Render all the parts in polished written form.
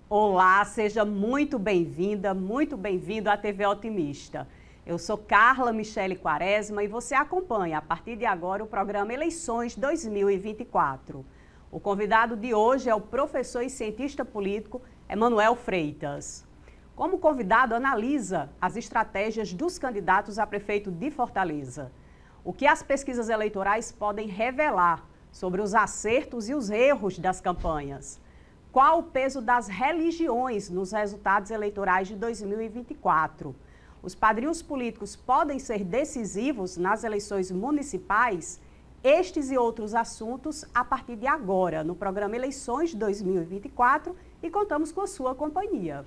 Olá, seja muito bem-vinda, muito bem-vindo à TV Otimista. Eu sou Carla Michele Quaresma e você acompanha, a partir de agora, o programa Eleições 2024. O convidado de hoje é o professor e cientista político Emanuel Freitas. Como convidado, analisa as estratégias dos candidatos a prefeito de Fortaleza. O que as pesquisas eleitorais podem revelar sobre os acertos e os erros das campanhas. Qual o peso das religiões nos resultados eleitorais de 2024? Os padrinhos políticos podem ser decisivos nas eleições municipais? Estes e outros assuntos a partir de agora, no programa Eleições 2024, e contamos com a sua companhia.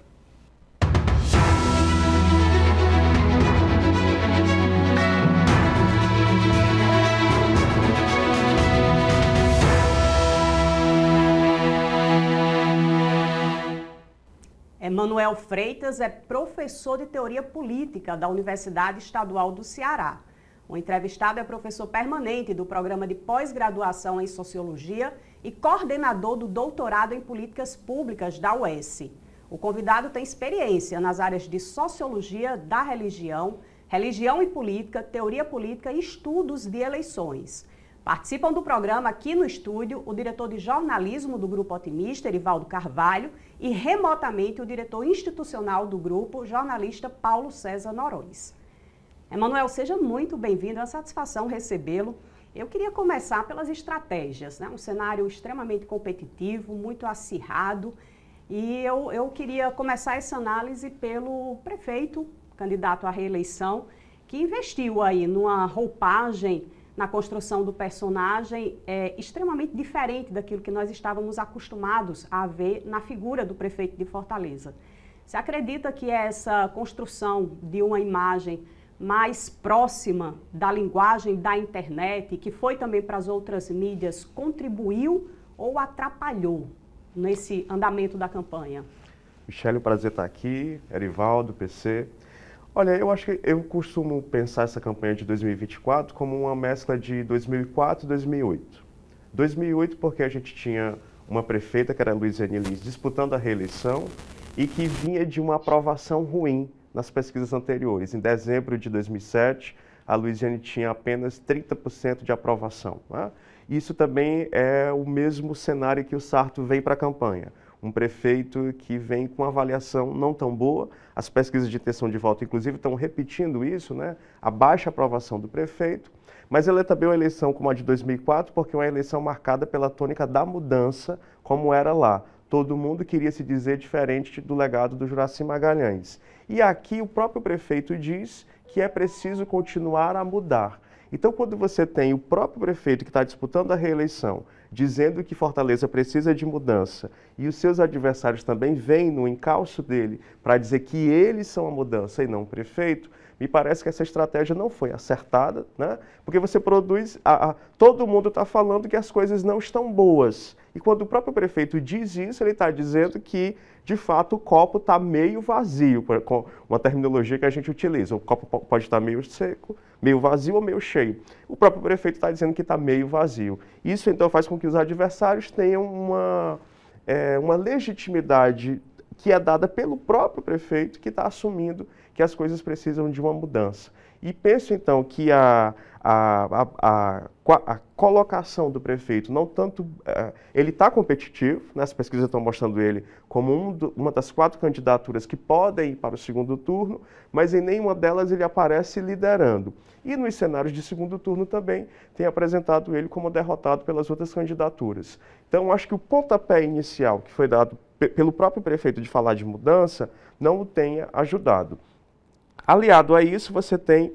Emanuel Freitas é professor de Teoria Política da Universidade Estadual do Ceará. O entrevistado é professor permanente do Programa de Pós-Graduação em Sociologia e coordenador do Doutorado em Políticas Públicas da UES. O convidado tem experiência nas áreas de Sociologia da Religião, Religião e Política, Teoria Política e Estudos de Eleições. Participam do programa aqui no estúdio o diretor de jornalismo do Grupo Otimista, Erivaldo Carvalho, e remotamente o diretor institucional do grupo, jornalista Paulo César Noronha. Emanuel, seja muito bem-vindo, é uma satisfação recebê-lo. Eu queria começar pelas estratégias, né? Um cenário extremamente competitivo, muito acirrado, e eu queria começar essa análise pelo prefeito, candidato à reeleição, que investiu aí numa roupagem na construção do personagem extremamente diferente daquilo que nós estávamos acostumados a ver na figura do prefeito de Fortaleza. Você acredita que essa construção de uma imagem mais próxima da linguagem da internet, que foi também para as outras mídias, contribuiu ou atrapalhou nesse andamento da campanha? Michele, um prazer estar aqui, Erivaldo, PC. Olha, eu acho que eu costumo pensar essa campanha de 2024 como uma mescla de 2004 e 2008. 2008 porque a gente tinha uma prefeita, que era a Luiziane Lins, disputando a reeleição e que vinha de uma aprovação ruim nas pesquisas anteriores. Em dezembro de 2007, a Luiziane tinha apenas 30% de aprovação, né? Isso também é o mesmo cenário que o Sarto veio para a campanha. Um prefeito que vem com uma avaliação não tão boa, as pesquisas de intenção de voto, inclusive, estão repetindo isso, né? A baixa aprovação do prefeito, mas ela é também uma eleição como a de 2004, porque é uma eleição marcada pela tônica da mudança, como era lá. Todo mundo queria se dizer diferente do legado do Juracy Magalhães. E aqui o próprio prefeito diz que é preciso continuar a mudar. Então, quando você tem o próprio prefeito que está disputando a reeleição, dizendo que Fortaleza precisa de mudança, e os seus adversários também vêm no encalço dele para dizer que eles são a mudança e não o prefeito, me parece que essa estratégia não foi acertada, né? Porque você produz... todo mundo está falando que as coisas não estão boas. E quando o próprio prefeito diz isso, ele está dizendo que, de fato, o copo está meio vazio, com uma terminologia que a gente utiliza. O copo pode estar meio seco, meio vazio ou meio cheio. O próprio prefeito está dizendo que está meio vazio. Isso, então, faz com que os adversários tenham uma legitimidade que é dada pelo próprio prefeito, que está assumindo que as coisas precisam de uma mudança. E penso, então, que a colocação do prefeito, não tanto... ele está competitivo, né? As pesquisas estão mostrando ele como uma das 4 candidaturas que podem ir para o segundo turno, mas em nenhuma delas ele aparece liderando. E nos cenários de segundo turno também tem apresentado ele como derrotado pelas outras candidaturas. Então, acho que o pontapé inicial que foi dado pelo próprio prefeito de falar de mudança não o tenha ajudado. Aliado a isso, você tem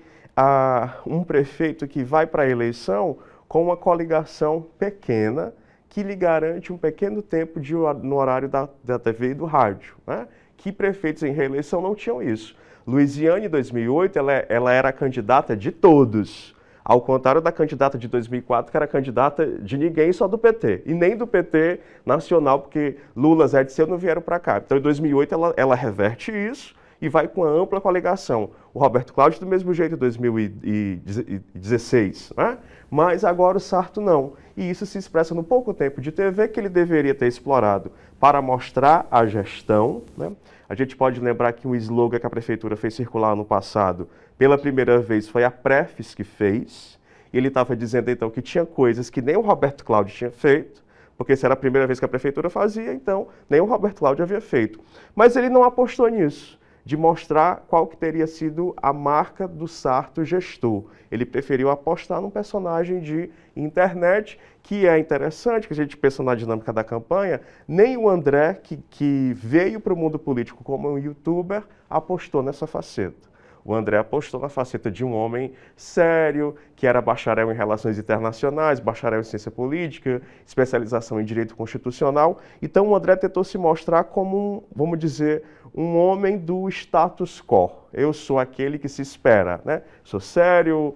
um prefeito que vai para a eleição com uma coligação pequena, que lhe garante um pequeno tempo no horário da TV e do rádio, né? Que prefeitos em reeleição não tinham isso. Luiziane, em 2008, ela era a candidata de todos, ao contrário da candidata de 2004, que era candidata de ninguém, só do PT, e nem do PT nacional, porque Lula, Zé Dirceu não vieram para cá. Então, em 2008, ela reverte isso e vai com a ampla coligação. O Roberto Cláudio do mesmo jeito em 2016, né? Mas agora o Sarto não. E isso se expressa no pouco tempo de TV que ele deveria ter explorado para mostrar a gestão, né? A gente pode lembrar que um slogan que a prefeitura fez circular no passado, pela primeira vez, foi a Prefis que fez. E ele estava dizendo, então, que tinha coisas que nem o Roberto Cláudio tinha feito, porque se era a primeira vez que a prefeitura fazia, então nem o Roberto Cláudio havia feito. Mas ele não apostou nisso, de mostrar qual que teria sido a marca do Sarto gestor. Ele preferiu apostar num personagem de internet, que é interessante, que a gente pensa na dinâmica da campanha, nem o André, que veio para o mundo político como um youtuber, apostou nessa faceta. O André apostou na faceta de um homem sério, que era bacharel em relações internacionais, bacharel em ciência política, especialização em direito constitucional. Então o André tentou se mostrar como, vamos dizer, um homem do status quo. Eu sou aquele que se espera, né? Sou sério,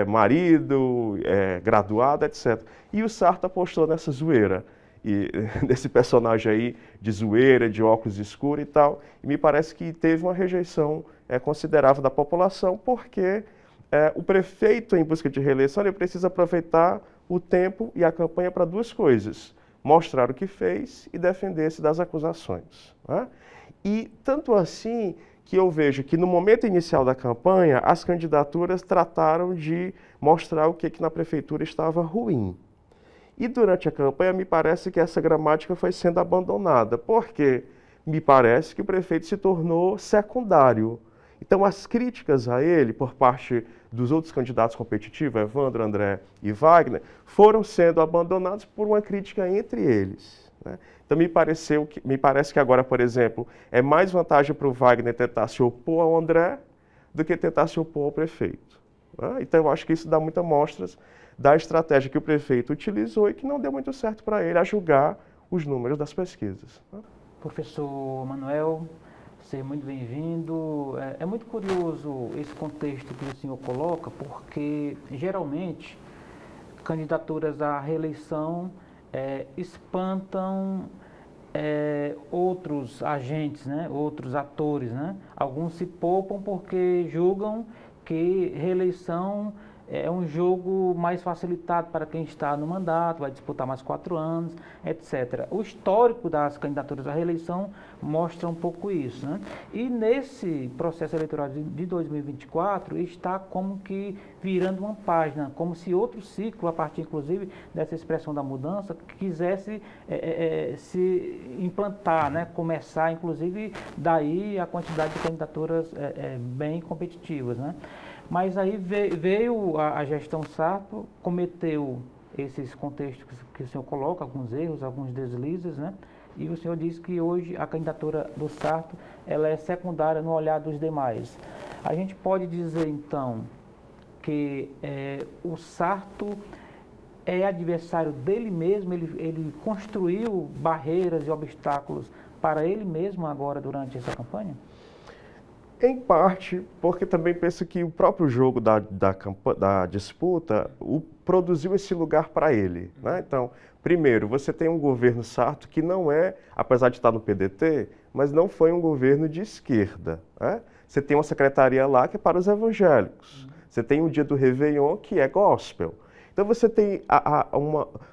marido, graduado, etc. E o Sarto apostou nessa zoeira. E desse personagem aí de zoeira, de óculos escuros e tal, e me parece que teve uma rejeição considerável da população, porque o prefeito, em busca de reeleição, ele precisa aproveitar o tempo e a campanha para duas coisas: mostrar o que fez e defender-se das acusações, né? E tanto assim que eu vejo que no momento inicial da campanha, as candidaturas trataram de mostrar o que na prefeitura estava ruim. E durante a campanha, me parece que essa gramática foi sendo abandonada, porque me parece que o prefeito se tornou secundário. Então, as críticas a ele, por parte dos outros candidatos competitivos, Evandro, André e Wagner, foram sendo abandonados por uma crítica entre eles, né? Então, me parece que agora, por exemplo, é mais vantagem para o Wagner tentar se opor ao André do que tentar se opor ao prefeito, né? Então, eu acho que isso dá muitas mostras da estratégia que o prefeito utilizou e que não deu muito certo para ele, a julgar os números das pesquisas. Professor Manuel, seja muito bem-vindo. É muito curioso esse contexto que o senhor coloca, porque geralmente candidaturas à reeleição espantam outros agentes, né? Outros atores, né? Alguns se poupam porque julgam que reeleição é um jogo mais facilitado para quem está no mandato, vai disputar mais 4 anos, etc. O histórico das candidaturas à reeleição mostra um pouco isso, né? E nesse processo eleitoral de 2024 está como que virando uma página, como se outro ciclo, a partir inclusive dessa expressão da mudança, quisesse se implantar, né? Começar inclusive daí a quantidade de candidaturas bem competitivas, né? Mas aí veio a gestão Sarto, cometeu esses contextos que o senhor coloca, alguns erros, alguns deslizes, né? E o senhor disse que hoje a candidatura do Sarto ela é secundária no olhar dos demais. A gente pode dizer, então, que o Sarto é adversário dele mesmo, ele construiu barreiras e obstáculos para ele mesmo agora durante essa campanha? Em parte, porque também penso que o próprio jogo da disputa produziu esse lugar para ele, né? Então, primeiro, você tem um governo Sarto que não apesar de estar no PDT, mas não foi um governo de esquerda, né? Você tem uma secretaria lá que é para os evangélicos. Você tem o dia do Réveillon, que é gospel. Então, você tem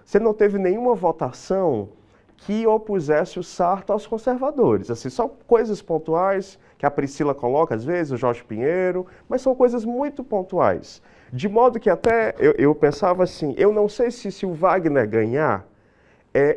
você não teve nenhuma votação que opusesse o Sarto aos conservadores. Assim, só coisas pontuais que a Priscila coloca, às vezes, o Jorge Pinheiro, mas são coisas muito pontuais. De modo que até eu pensava assim, eu não sei se o Wagner ganhar,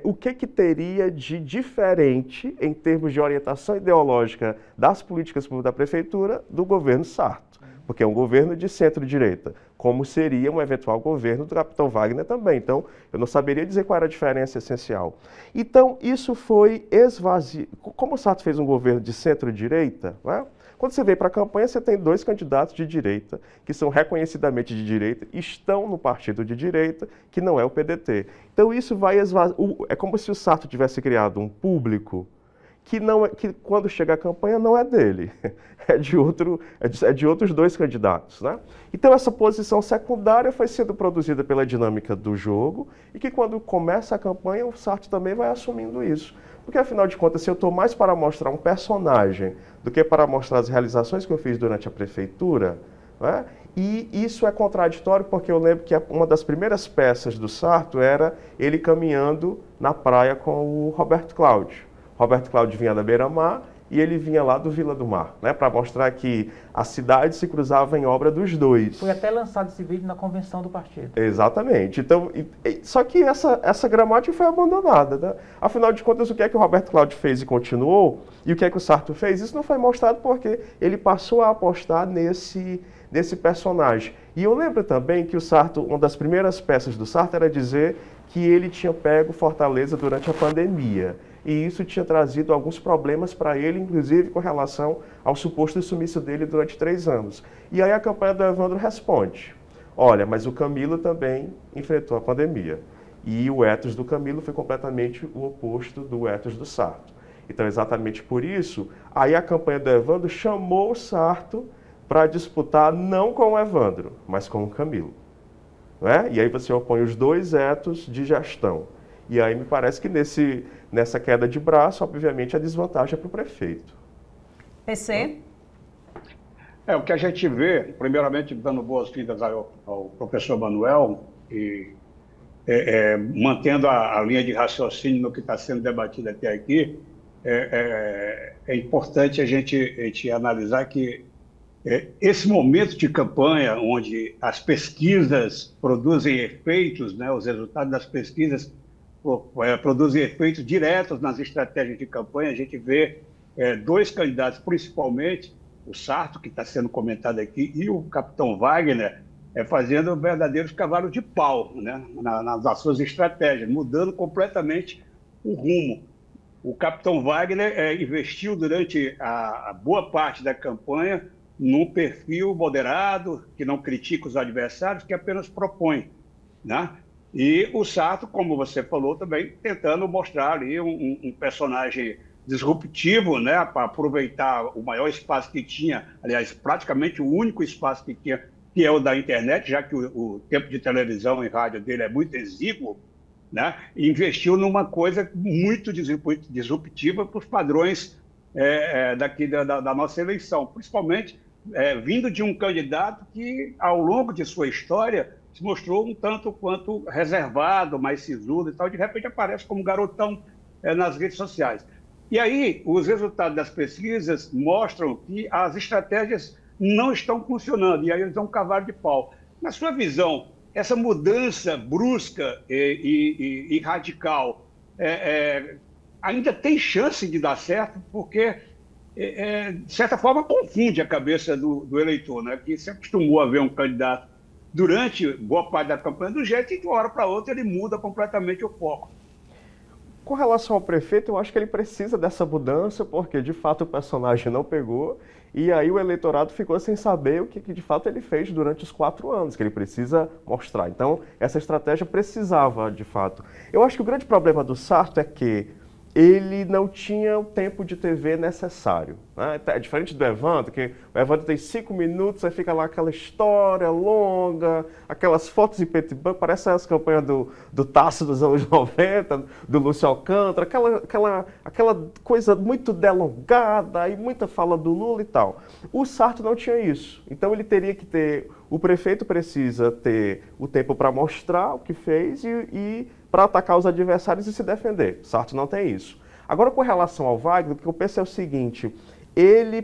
o que teria de diferente em termos de orientação ideológica das políticas públicas da prefeitura do governo Sarto, porque é um governo de centro-direita, como seria um eventual governo do capitão Wagner também. Então, eu não saberia dizer qual era a diferença essencial. Então, isso foi esvaziado. Como o Sarto fez um governo de centro-direita, né? Quando você vem para a campanha, você tem 2 candidatos de direita, que são reconhecidamente de direita, estão no partido de direita, que não é o PDT. Então, isso vai esvaziar. É como se o Sarto tivesse criado um público que quando chega a campanha não é dele, é de outros 2 candidatos, né? Então essa posição secundária foi sendo produzida pela dinâmica do jogo e que quando começa a campanha o Sarto também vai assumindo isso. Porque afinal de contas, se eu estou mais para mostrar um personagem do que para mostrar as realizações que eu fiz durante a prefeitura, né? E isso é contraditório porque eu lembro que uma das primeiras peças do Sarto era ele caminhando na praia com o Roberto Cláudio. Roberto Cláudio vinha da Beira-Mar e ele vinha lá do Vila do Mar, né, para mostrar que a cidade se cruzava em obra dos dois. Foi até lançado esse vídeo na convenção do partido. Exatamente. Então, só que essa gramática foi abandonada. Né? Afinal de contas, o que é que o Roberto Cláudio fez e continuou? E o que é que o Sarto fez? Isso não foi mostrado porque ele passou a apostar nesse personagem. E eu lembro também que o Sarto, uma das primeiras peças do Sarto era dizer que ele tinha pego Fortaleza durante a pandemia. E isso tinha trazido alguns problemas para ele, inclusive com relação ao suposto sumiço dele durante 3 anos. E aí a campanha do Evandro responde, olha, mas o Camilo também enfrentou a pandemia. E o ethos do Camilo foi completamente o oposto do ethos do Sarto. Então, exatamente por isso, aí a campanha do Evandro chamou o Sarto para disputar não com o Evandro, mas com o Camilo. Né? E aí você opõe os dois ethos de gestão. E aí me parece que nessa queda de braço, obviamente, a desvantagem é para o prefeito. PC? O que a gente vê, primeiramente dando boas-vindas ao professor Manuel e mantendo a linha de raciocínio no que está sendo debatido até aqui, é importante a gente analisar que esse momento de campanha, onde as pesquisas produzem efeitos, né, os resultados das pesquisas produzem efeitos diretos nas estratégias de campanha. A gente vê 2 candidatos, principalmente o Sarto, que está sendo comentado aqui, e o capitão Wagner, fazendo verdadeiros cavalos de pau, né, nas suas estratégias, mudando completamente o rumo. O capitão Wagner investiu durante a boa parte da campanha num perfil moderado, que não critica os adversários, que apenas propõe, né? E o Sarto, como você falou também, tentando mostrar ali um personagem disruptivo, né, para aproveitar o maior espaço que tinha, aliás, praticamente o único espaço que tinha, que é o da internet, já que o tempo de televisão e rádio dele é muito exíguo, né, e investiu numa coisa muito disruptiva para os padrões daqui da nossa eleição, principalmente vindo de um candidato que, ao longo de sua história, se mostrou um tanto quanto reservado, mais sisudo e tal, de repente aparece como garotão nas redes sociais. E aí, os resultados das pesquisas mostram que as estratégias não estão funcionando, e aí eles dão um cavalo de pau. Na sua visão, essa mudança brusca e radical ainda tem chance de dar certo, porque, de certa forma, confunde a cabeça do eleitor, né? Que se acostumou a ver um candidato durante boa parte da campanha do jeito, e de uma hora para outra ele muda completamente o foco. Com relação ao prefeito, eu acho que ele precisa dessa mudança, porque de fato o personagem não pegou, e aí o eleitorado ficou sem saber o que de fato ele fez durante os 4 anos, que ele precisa mostrar. Então, essa estratégia precisava, de fato. Eu acho que o grande problema do Sarto é que ele não tinha o tempo de TV necessário. Né? É diferente do Evandro, que o Evandro tem 5 minutos, aí fica lá aquela história longa, aquelas fotos em preto e branco, parece as campanhas do Tasso dos anos 90, do Lúcio Alcântara, aquela coisa muito delongada, e muita fala do Lula e tal. O Sarto não tinha isso, então ele teria que ter, o prefeito precisa ter o tempo para mostrar o que fez e para atacar os adversários e se defender. Sarto não tem isso. Agora, com relação ao Wagner, o que eu penso é o seguinte, ele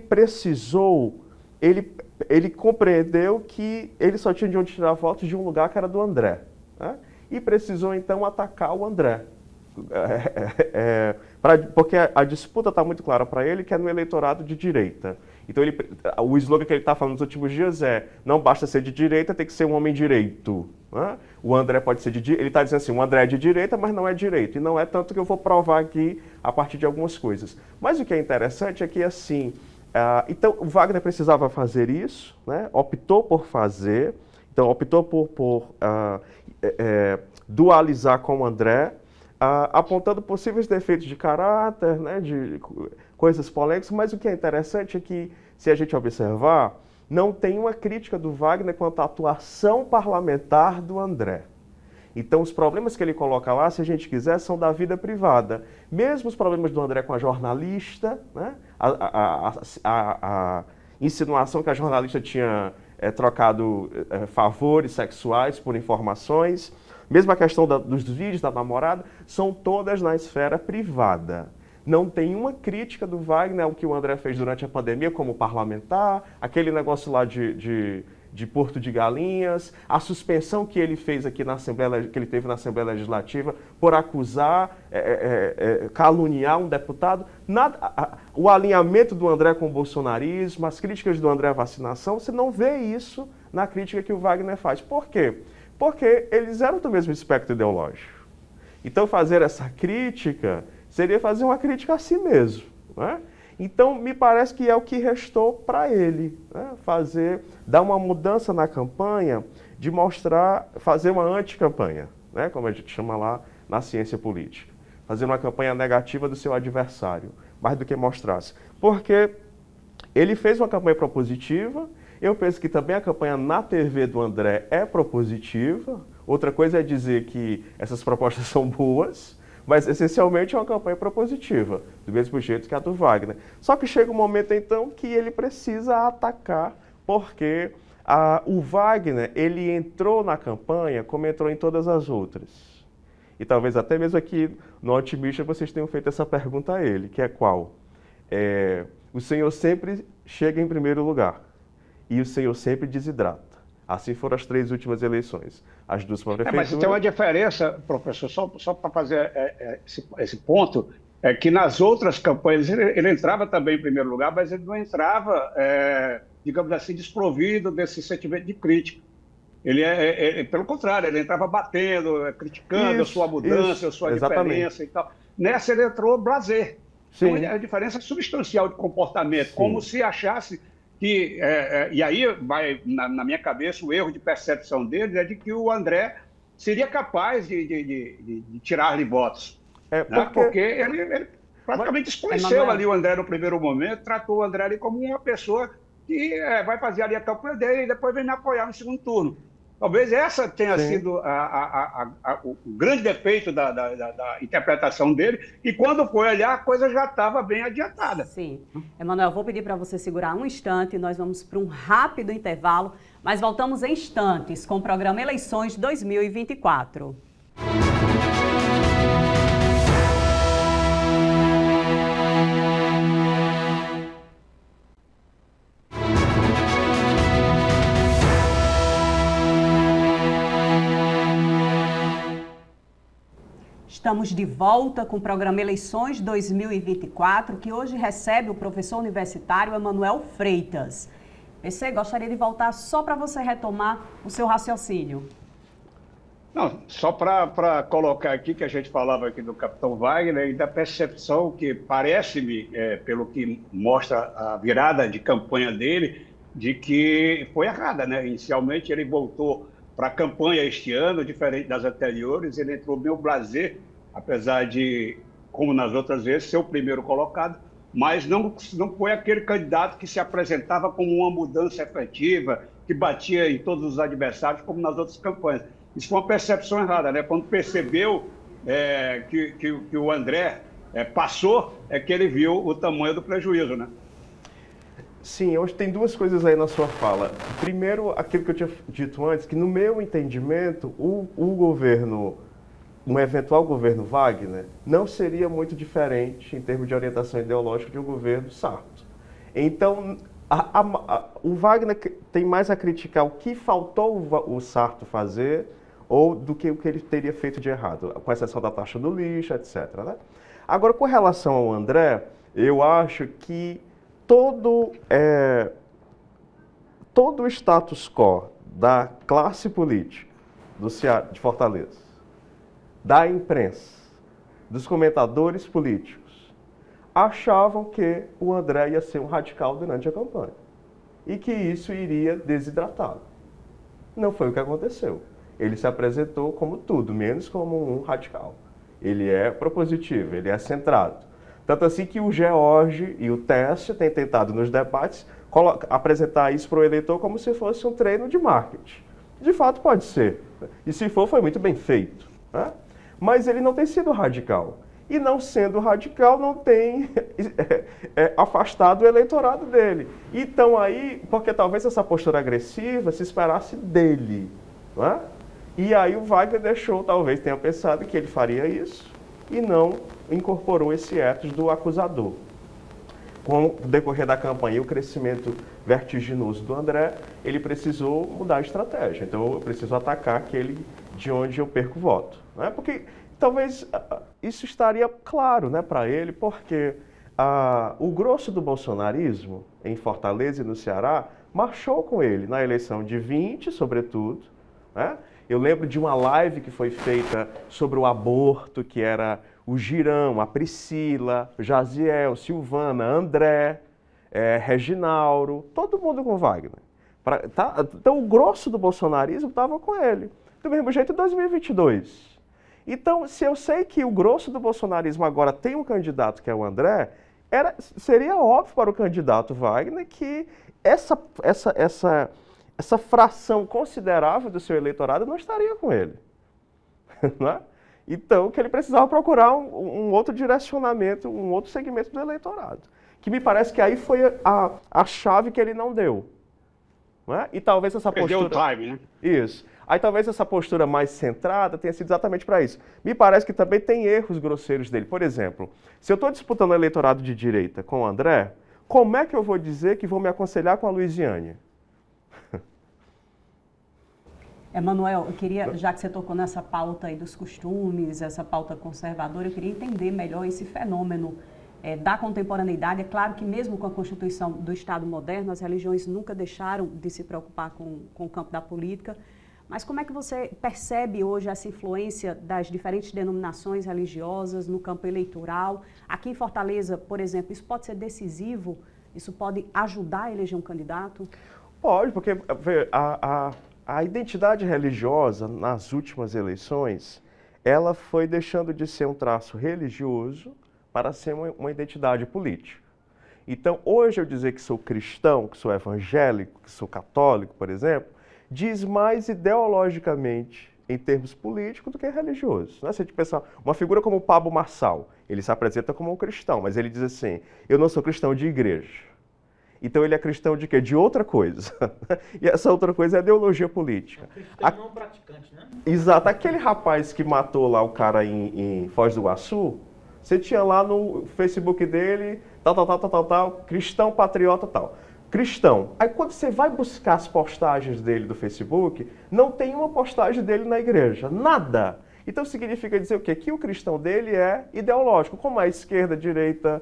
compreendeu que ele só tinha de onde tirar votos de um lugar que era do André, né? E precisou, então, atacar o André. Porque a disputa está muito clara para ele, que é no eleitorado de direita. Então, o slogan que ele está falando nos últimos dias não basta ser de direita, tem que ser um homem direito. Né? O André pode ser de direita, ele está dizendo assim, o André é de direita, mas não é direito. E não é tanto que eu vou provar aqui a partir de algumas coisas. Mas o que é interessante é que, assim, então o Wagner precisava fazer isso, né? Optou por fazer, então optou por dualizar com o André, apontando possíveis defeitos de caráter, né, de coisas polêmicas, mas o que é interessante é que, se a gente observar, não tem uma crítica do Wagner quanto à atuação parlamentar do André. Então, os problemas que ele coloca lá, se a gente quiser, são da vida privada. Mesmo os problemas do André com a jornalista, né, a insinuação que a jornalista tinha trocado favores sexuais por informações. Mesmo a questão dos vídeos da namorada, são todas na esfera privada. Não tem uma crítica do Wagner ao que o André fez durante a pandemia como parlamentar, aquele negócio lá de Porto de Galinhas, a suspensão que ele fez aqui na Assembleia, que ele teve na Assembleia Legislativa por acusar, caluniar um deputado. O alinhamento do André com o bolsonarismo, as críticas do André à vacinação, você não vê isso na crítica que o Wagner faz. Por quê? Porque eles eram do mesmo espectro ideológico. Então fazer essa crítica seria fazer uma crítica a si mesmo, né? Então, me parece que é o que restou para ele, né? Dar uma mudança na campanha, de mostrar, fazer uma anticampanha, né? Como a gente chama lá na ciência política. Fazer uma campanha negativa do seu adversário, mais do que mostrasse. Porque ele fez uma campanha propositiva, eu penso que também a campanha na TV do André é propositiva. Outra coisa é dizer que essas propostas são boas, mas essencialmente é uma campanha propositiva, do mesmo jeito que a do Wagner. Só que chega um momento, então, que ele precisa atacar, porque o Wagner, ele entrou na campanha como entrou em todas as outras. E talvez até mesmo aqui no Otimista vocês tenham feito essa pergunta a ele, que é qual? O Senhor sempre chega em primeiro lugar e o Senhor sempre desidrata. Assim foram as 3 últimas eleições. As 2 para a prefeitura... Mas tem uma diferença, professor, só para fazer esse ponto, é que nas outras campanhas ele entrava também em primeiro lugar, mas ele não entrava, digamos assim, desprovido desse sentimento de crítica. Pelo contrário, ele entrava batendo, criticando a sua mudança, a sua diferença e tal. Nessa ele entrou blasé. Então, é uma diferença substancial de comportamento, sim, como se achasse que, e aí vai na minha cabeça o erro de percepção deles é de que o André seria capaz de tirar-lhe votos. Porque ele praticamente desconheceu ali o André no primeiro momento, tratou o André ali como uma pessoa que vai fazer ali a campanha dele e depois vem me apoiar no segundo turno. Talvez essa tenha sido o grande defeito da interpretação dele, e quando foi olhar, a coisa já estava bem adiantada. Sim. Emanuel, vou pedir para você segurar um instante, nós vamos para um rápido intervalo, mas voltamos em instantes com o programa Eleições 2024. Estamos de volta com o programa Eleições 2024, que hoje recebe o professor universitário Emanuel Freitas. PC, gostaria de voltar só para você retomar o seu raciocínio. Não, só para colocar aqui que a gente falava aqui do capitão Wagner e da percepção que parece-me, pelo que mostra a virada de campanha dele, de que foi errada, né? Inicialmente ele voltou para a campanha este ano, diferente das anteriores, ele entrou meio blasé, apesar de, como nas outras vezes, ser o primeiro colocado, mas não foi aquele candidato que se apresentava como uma mudança efetiva, que batia em todos os adversários, como nas outras campanhas. Isso foi uma percepção errada, né? Quando percebeu que o André passou, é que ele viu o tamanho do prejuízo, né? Sim, hoje tem 2 coisas aí na sua fala. Primeiro, aquilo que eu tinha dito antes, que no meu entendimento, um eventual governo Wagner não seria muito diferente em termos de orientação ideológica de um governo Sarto. Então, o Wagner tem mais a criticar o que faltou o Sarto fazer ou do que o que ele teria feito de errado, com exceção da taxa do lixo, etc. Né? Agora, com relação ao André, eu acho que todo o status quo da classe política do Ceará, de Fortaleza, da imprensa, dos comentadores políticos, achavam que o André ia ser um radical durante a campanha e que isso iria desidratá-lo. Não foi o que aconteceu. Ele se apresentou como tudo, menos como um radical. Ele é propositivo, ele é centrado. Tanto assim que o George e o Tércio têm tentado nos debates apresentar isso para o eleitor como se fosse um treino de marketing. De fato pode ser. E se for, foi muito bem feito, né? Mas ele não tem sido radical. e não sendo radical não tem afastado o eleitorado dele. Então aí, porque talvez essa postura agressiva se esperasse dele, não é? E aí o Wagner deixou, talvez tenha pensado que ele faria isso e não incorporou esse ethos do acusador. Com o decorrer da campanha e o crescimento vertiginoso do André, ele precisou mudar a estratégia. Então eu preciso atacar aquele de onde eu perco voto, né? Porque talvez isso estaria claro, né, para ele, porque o grosso do bolsonarismo em Fortaleza e no Ceará marchou com ele na eleição de 20, sobretudo, né? Eu lembro de uma live que foi feita sobre o aborto, que era o Girão, a Priscila, Jaziel, Silvana, André, Reginaldo, todo mundo com Wagner. Então o grosso do bolsonarismo estava com ele. Do mesmo jeito em 2022. Então, se eu sei que o grosso do bolsonarismo agora tem um candidato que é o André, seria óbvio para o candidato Wagner que essa fração considerável do seu eleitorado não estaria com ele. Não é? Então, que ele precisava procurar um outro direcionamento, um outro segmento do eleitorado. Que me parece que aí foi a chave que ele não deu. Não é? E talvez essa postura... Perdeu o time, né? Isso. Aí talvez essa postura mais centrada tenha sido exatamente para isso. Me parece que também tem erros grosseiros dele. Por exemplo, se eu estou disputando o eleitorado de direita com o André, como é que eu vou dizer que vou me aconselhar com a Luiziane? Emanuel, eu queria, já que você tocou nessa pauta aí dos costumes, essa pauta conservadora, eu queria entender melhor esse fenômeno da contemporaneidade. É claro que mesmo com a Constituição do Estado moderno, as religiões nunca deixaram de se preocupar com o campo da política, mas como é que você percebe hoje essa influência das diferentes denominações religiosas no campo eleitoral? Aqui em Fortaleza, por exemplo, isso pode ser decisivo? Isso pode ajudar a eleger um candidato? Pode, porque a identidade religiosa nas últimas eleições, ela foi deixando de ser um traço religioso para ser uma identidade política. Então, hoje eu dizer que sou cristão, que sou evangélico, que sou católico, por exemplo, diz mais ideologicamente em termos políticos do que religioso. Se a gente pensar, uma figura como o Pablo Marçal, ele se apresenta como um cristão, mas ele diz assim, eu não sou cristão de igreja. Então ele é cristão de quê? De outra coisa. E essa outra coisa é a ideologia política. É cristão não praticante, né? Exato. Aquele rapaz que matou lá o cara em Foz do Iguaçu, você tinha lá no Facebook dele, tal, cristão, patriota, tal. Cristão. Aí quando você vai buscar as postagens dele do Facebook, não tem uma postagem dele na igreja. Nada. Então significa dizer o quê? Que o cristão dele é ideológico, como a esquerda, direita,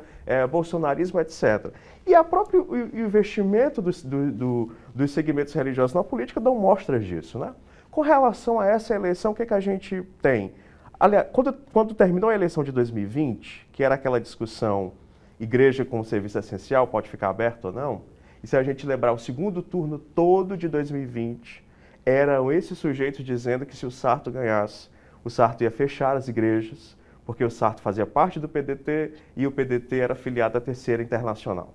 bolsonarismo, etc. E o próprio investimento dos segmentos religiosos na política dão mostras disso, né? Com relação a essa eleição, o que a gente tem? Aliás, quando terminou a eleição de 2020, que era aquela discussão igreja como serviço essencial, pode ficar aberto ou não, e se a gente lembrar o segundo turno todo de 2020, eram esses sujeitos dizendo que se o Sarto ganhasse, o Sarto ia fechar as igrejas, porque o Sarto fazia parte do PDT e o PDT era filiado à Terceira Internacional.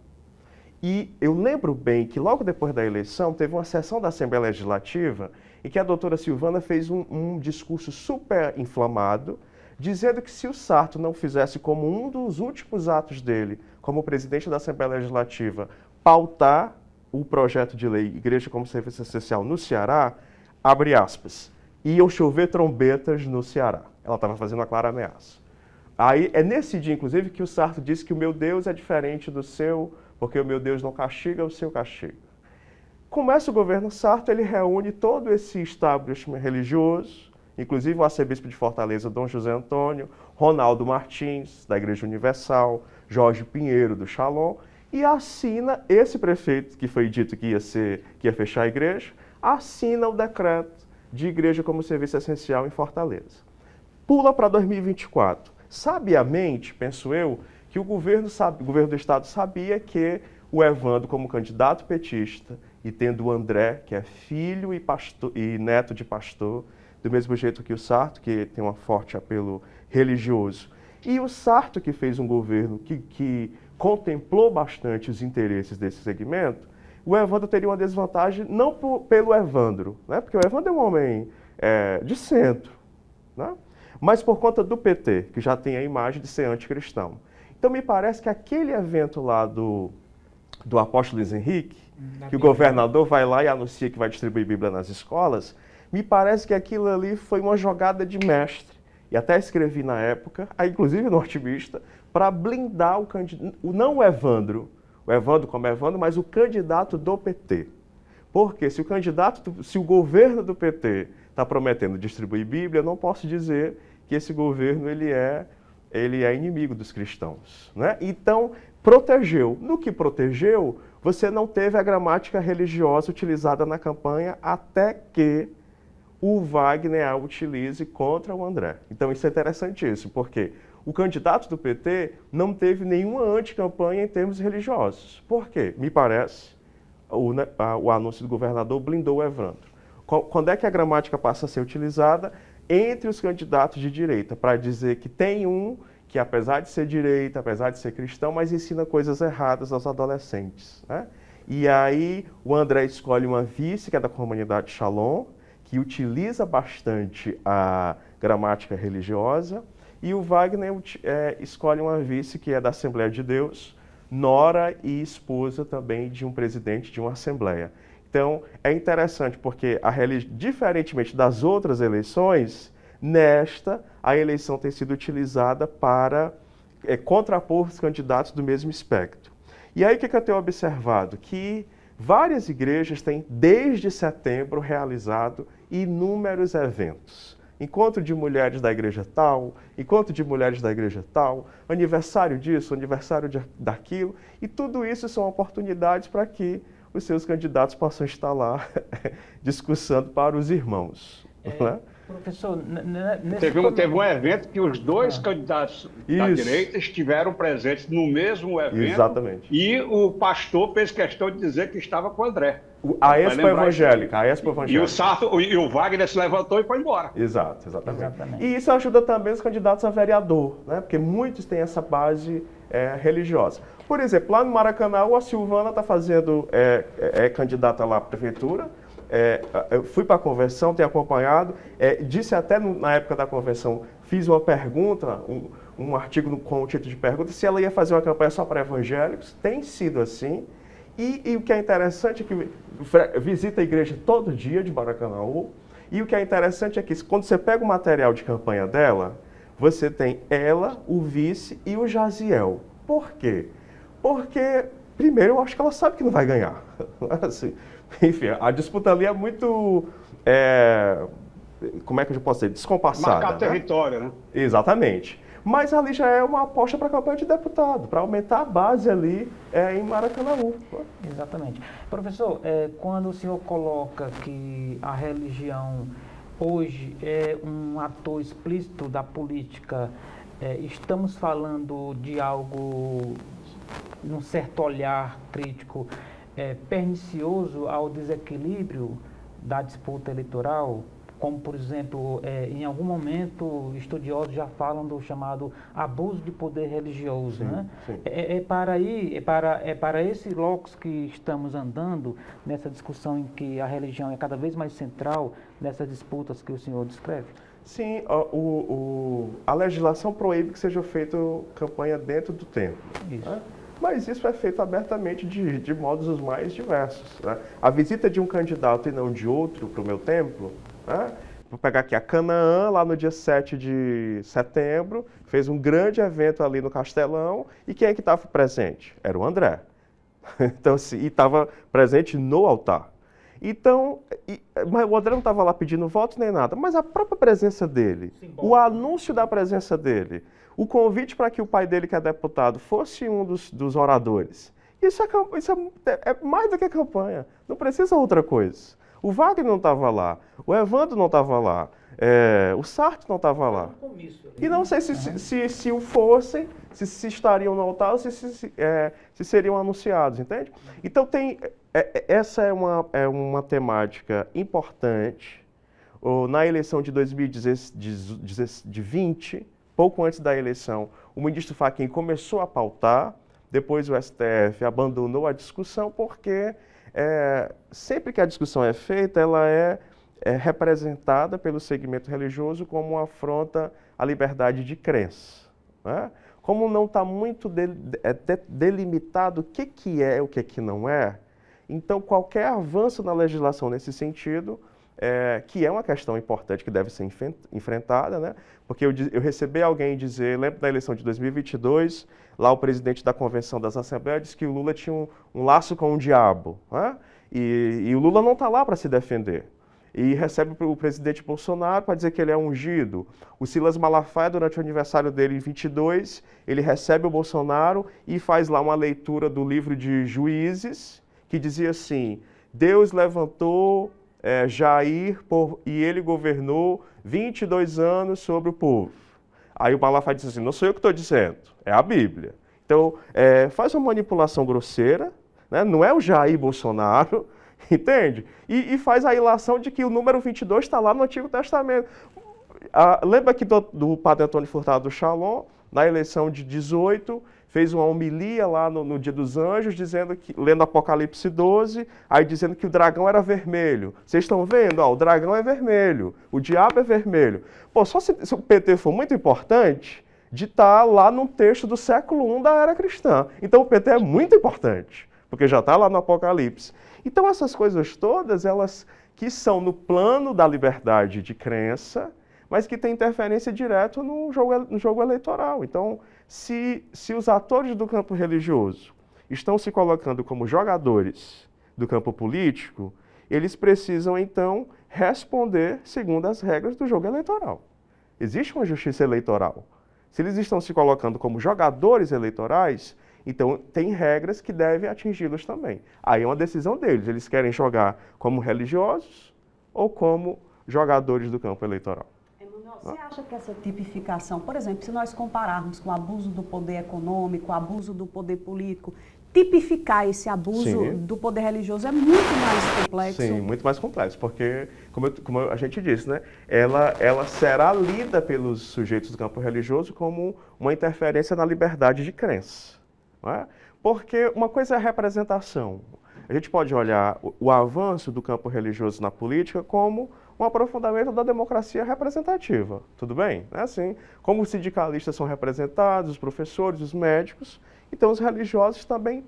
E eu lembro bem que logo depois da eleição teve uma sessão da Assembleia Legislativa em que a doutora Silvana fez um discurso super inflamado, dizendo que se o Sarto não fizesse como um dos últimos atos dele, como presidente da Assembleia Legislativa, pautar o projeto de lei Igreja como Serviço Essencial no Ceará, abre aspas, iam chover trombetas no Ceará. Ela estava fazendo uma clara ameaça. Aí é nesse dia, inclusive, que o Sarto disse que o meu Deus é diferente do seu, porque o meu Deus não castiga, o seu castiga. Começa o governo Sarto, ele reúne todo esse establishment religioso, inclusive o arcebispo de Fortaleza, Dom José Antônio, Ronaldo Martins, da Igreja Universal, Jorge Pinheiro, do Shalom, e assina esse prefeito, que foi dito que ia fechar a igreja, assina o decreto de igreja como serviço essencial em Fortaleza. Pula para 2024. Sabiamente, penso eu, que o governo do Estado sabia que o Evandro, como candidato petista, e tendo o André, que é filho e neto de pastor, do mesmo jeito que o Sarto, que tem um forte apelo religioso. E o Sarto, que fez um governo que contemplou bastante os interesses desse segmento, o Evandro teria uma desvantagem, não pelo Evandro, né? Porque o Evandro é um homem de centro, né? mas por conta do PT, que já tem a imagem de ser anticristão. Então me parece que aquele evento lá do apóstolo Luiz Henrique, que o governador vai lá e anuncia que vai distribuir Bíblia nas escolas, me parece que aquilo ali foi uma jogada de mestre. E até escrevi na época, inclusive no Otimista, para blindar o candidato, não o Evandro como Evandro, mas o candidato do PT. Porque se o governo do PT está prometendo distribuir Bíblia, eu não posso dizer que esse governo ele é inimigo dos cristãos, né? Então, protegeu. No que protegeu, você não teve a gramática religiosa utilizada na campanha até que o Wagner a utilize contra o André. Então, isso é interessantíssimo, porque o candidato do PT não teve nenhuma anticampanha em termos religiosos. Por quê? Me parece, o anúncio do governador blindou o Evandro. Quando é que a gramática passa a ser utilizada? Entre os candidatos de direita, para dizer que tem um que, apesar de ser direita, apesar de ser cristão, mas ensina coisas erradas aos adolescentes, né? E aí o André escolhe uma vice, que é da comunidade Shalom, que utiliza bastante a gramática religiosa, e o Wagner escolhe uma vice que é da Assembleia de Deus, nora e esposa também de um presidente de uma assembleia. Então, é interessante porque, diferentemente das outras eleições, nesta, a eleição tem sido utilizada para contrapor os candidatos do mesmo espectro. E aí, o que eu tenho observado? Que várias igrejas têm, desde setembro, realizado inúmeros eventos. Encontro de mulheres da igreja tal, encontro de mulheres da igreja tal, aniversário disso, aniversário daquilo, e tudo isso são oportunidades para que os seus candidatos possam estar lá discussando para os irmãos. Né? Professor, teve um evento que os dois candidatos da direita estiveram presentes no mesmo evento. Exatamente. E o pastor fez questão de dizer que estava com o André. A Expo Evangélica. E o Wagner se levantou e foi embora. Exatamente. E isso ajuda também os candidatos a vereador, né? Porque muitos têm essa base religiosa. Por exemplo, lá no Maracanã, a Silvana está fazendo, candidata lá à prefeitura. Eu fui para a convenção, tenho acompanhado, disse até na época da convenção, fiz uma pergunta, um artigo com o título de pergunta, se ela ia fazer uma campanha só para evangélicos. Tem sido assim. E o que é interessante é que visita a igreja todo dia de Maracanã. E o que é interessante é que quando você pega o material de campanha dela, você tem ela, o vice e o Jaziel. Por quê? Porque, primeiro, eu acho que ela sabe que não vai ganhar. Assim, enfim, a disputa ali é muito, como é que eu posso dizer, descompassada. Marcar território, né? Exatamente. Mas ali já é uma aposta para a campanha de deputado, para aumentar a base ali em Maracanã. Exatamente. Professor, quando o senhor coloca que a religião hoje é um ator explícito da política, estamos falando de algo, um certo olhar crítico, pernicioso ao desequilíbrio da disputa eleitoral, como, por exemplo, em algum momento, estudiosos já falam do chamado abuso de poder religioso, sim, né? Sim. Para esse locus que estamos andando, nessa discussão em que a religião é cada vez mais central nessas disputas que o senhor descreve? Sim, a legislação proíbe que seja feita campanha dentro do templo. Isso. Né? Mas isso é feito abertamente de modos os mais diversos. Né? A visita de um candidato e não de outro para o meu templo, né? Vou pegar aqui a Canaã, lá no dia 7 de setembro, fez um grande evento ali no Castelão, e quem é que estava presente? Era o André. Então, assim, e estava presente no altar. Então, mas o André não estava lá pedindo voto nem nada, mas a própria presença dele, o anúncio da presença dele, o convite para que o pai dele, que é deputado, fosse um dos oradores, isso é mais do que campanha, não precisa outra coisa. O Wagner não estava lá, o Evandro não estava lá, o Sarto não estava lá. E não sei se o fossem, se estariam no altar ou se seriam anunciados, entende? Então essa é uma temática importante. Na eleição de 2020, pouco antes da eleição, o ministro Fachin começou a pautar, depois o STF abandonou a discussão porque sempre que a discussão é feita, ela é representada pelo segmento religioso como uma afronta à liberdade de crença, né? Como não está muito delimitado o que é e o que não é, então qualquer avanço na legislação nesse sentido, que é uma questão importante que deve ser enfrentada, né? Porque eu recebi alguém dizer, lembro da eleição de 2022, lá o presidente da Convenção das Assembleias disse que o Lula tinha um laço com o diabo, né? E o Lula não está lá para se defender. E recebe o presidente Bolsonaro para dizer que ele é ungido. O Silas Malafaia, durante o aniversário dele em 22, ele recebe o Bolsonaro e faz lá uma leitura do livro de Juízes, que dizia assim: Deus levantou Jair e ele governou 22 anos sobre o povo. Aí o Malafaia disse assim: não sou eu que estou dizendo, é a Bíblia. Então, faz uma manipulação grosseira, né? Não é o Jair Bolsonaro, entende? E faz a ilação de que o número 22 está lá no Antigo Testamento. Lembra aqui do padre Antônio Furtado do Shalom, na eleição de 18, fez uma homilia lá no Dia dos Anjos, lendo Apocalipse 12, aí dizendo que o dragão era vermelho. Vocês estão vendo? O dragão é vermelho, o diabo é vermelho. Pô, só se o PT for muito importante, de estar lá no texto do século I da era cristã. Então o PT é muito importante, porque já está lá no Apocalipse. Então essas coisas todas, elas que são no plano da liberdade de crença, mas que têm interferência direta no jogo eleitoral. Então, se os atores do campo religioso estão se colocando como jogadores do campo político, eles precisam, então, responder segundo as regras do jogo eleitoral. Existe uma justiça eleitoral. Se eles estão se colocando como jogadores eleitorais, então tem regras que devem atingi-los também. Aí é uma decisão deles. Eles querem jogar como religiosos ou como jogadores do campo eleitoral. Você acha que essa tipificação, por exemplo, se nós compararmos com o abuso do poder econômico, o abuso do poder político, tipificar esse abuso do poder religioso é muito mais complexo? Sim, muito mais complexo, porque, como a gente disse, né, ela será lida pelos sujeitos do campo religioso como uma interferência na liberdade de crença. Não é? Porque uma coisa é a representação. A gente pode olhar o avanço do campo religioso na política como um aprofundamento da democracia representativa, tudo bem? É assim, como os sindicalistas são representados, os professores, os médicos, então os religiosos também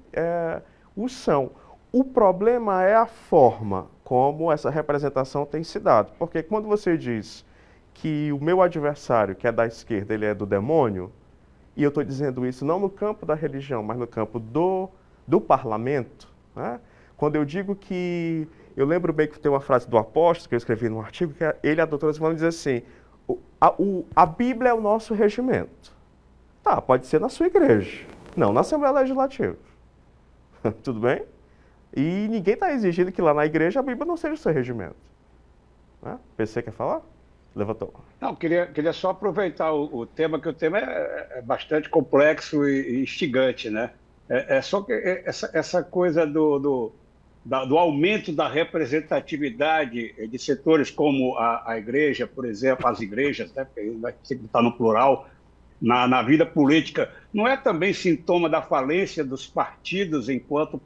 o são. O problema é a forma como essa representação tem se dado, porque quando você diz que o meu adversário, que é da esquerda, ele é do demônio, e eu estou dizendo isso não no campo da religião, mas no campo do parlamento, né? Quando eu digo que... Eu lembro bem que tem uma frase do apóstolo, que eu escrevi num artigo, que ele e a doutora Silvana dizem assim, a Bíblia é o nosso regimento. Tá, pode ser na sua igreja, não na Assembleia Legislativa. Tudo bem? E ninguém está exigindo que lá na igreja a Bíblia não seja o seu regimento. Né? PC quer falar? Levantou. Não, queria só aproveitar o tema, que o tema é bastante complexo e instigante, né? Só que essa coisa do aumento da representatividade de setores como a igreja, por exemplo, as igrejas, né, porque vai estar no plural, na vida política, não é também sintoma da falência dos partidos enquanto